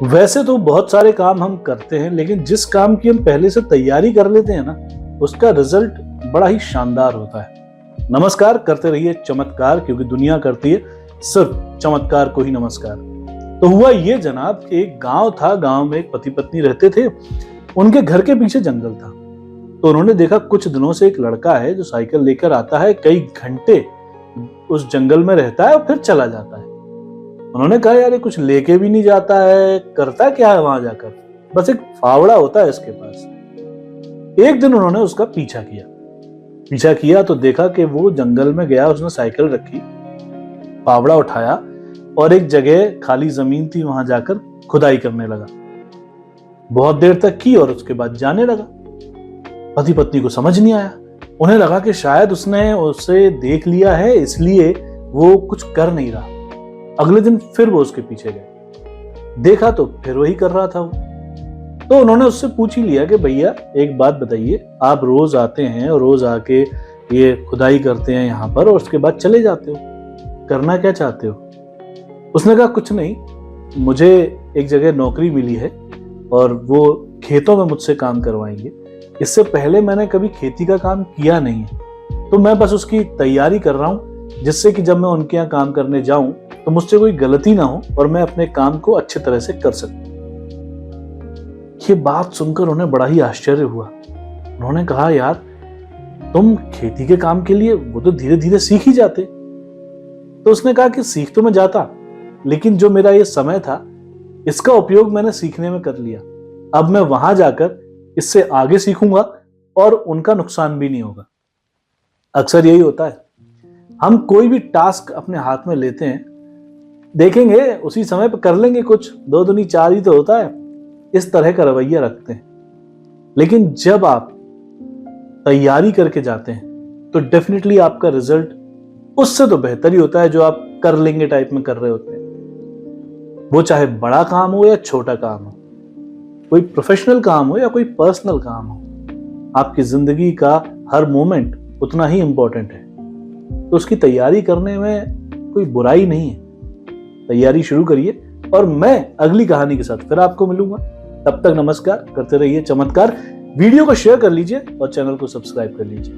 वैसे तो बहुत सारे काम हम करते हैं, लेकिन जिस काम की हम पहले से तैयारी कर लेते हैं ना, उसका रिजल्ट बड़ा ही शानदार होता है। नमस्कार, करते रहिए चमत्कार, क्योंकि दुनिया करती है सिर्फ चमत्कार को ही नमस्कार। तो हुआ ये जनाब कि एक गांव था, गांव में एक पति पत्नी रहते थे। उनके घर के पीछे जंगल था। तो उन्होंने देखा कुछ दिनों से एक लड़का है जो साइकिल लेकर आता है, कई घंटे उस जंगल में रहता है और फिर चला जाता है। उन्होंने कहा यार ये कुछ लेके भी नहीं जाता है, करता क्या है वहां जाकर, बस एक फावड़ा होता है इसके पास। एक दिन उन्होंने उसका पीछा किया तो देखा कि वो जंगल में गया, उसने साइकिल रखी, फावड़ा उठाया और एक जगह खाली जमीन थी, वहां जाकर खुदाई करने लगा। बहुत देर तक की और उसके बाद जाने लगा। पति पत्नी को समझ नहीं आया। उन्हें लगा कि शायद उसने उसे देख लिया है, इसलिए वो कुछ कर नहीं रहा। अगले दिन फिर वो उसके पीछे गए, देखा तो फिर वही कर रहा था वो। तो उन्होंने उससे पूछ ही लिया कि भैया एक बात बताइए, आप रोज आते हैं और रोज आके ये खुदाई करते हैं यहाँ पर और उसके बाद चले जाते हो, करना क्या चाहते हो? उसने कहा कुछ नहीं, मुझे एक जगह नौकरी मिली है और वो खेतों में मुझसे काम करवाएंगे। इससे पहले मैंने कभी खेती का काम किया नहीं है, तो मैं बस उसकी तैयारी कर रहा हूँ, जिससे कि जब मैं उनके यहाँ काम करने जाऊं तो मुझसे कोई गलती ना हो और मैं अपने काम को अच्छी तरह से कर सकूं। ये बात सुनकर उन्हें बड़ा ही आश्चर्य हुआ। उन्होंने कहा यार तुम खेती के काम के लिए वो तो धीरे धीरे सीख ही जाते। तो उसने कहा कि सीख तो मैं जाता, लेकिन जो मेरा ये समय था इसका उपयोग मैंने सीखने में कर लिया। अब मैं वहां जाकर इससे आगे सीखूंगा और उनका नुकसान भी नहीं होगा। अक्सर यही होता है, हम कोई भी टास्क अपने हाथ में लेते हैं, देखेंगे उसी समय पर कर लेंगे, कुछ 2 दूनी 4 ही तो होता है, इस तरह का रवैया रखते हैं। लेकिन जब आप तैयारी करके जाते हैं तो डेफिनेटली आपका रिजल्ट उससे तो बेहतर ही होता है जो आप कर लेंगे टाइप में कर रहे होते हैं। वो चाहे बड़ा काम हो या छोटा काम हो, कोई प्रोफेशनल काम हो या कोई पर्सनल काम हो, आपकी जिंदगी का हर मोमेंट उतना ही इंपॉर्टेंट है। तो उसकी तैयारी करने में कोई बुराई नहीं है। तैयारी शुरू करिए और मैं अगली कहानी के साथ फिर आपको मिलूंगा। तब तक नमस्कार, करते रहिए चमत्कार। वीडियो को शेयर कर लीजिए और चैनल को सब्सक्राइब कर लीजिए।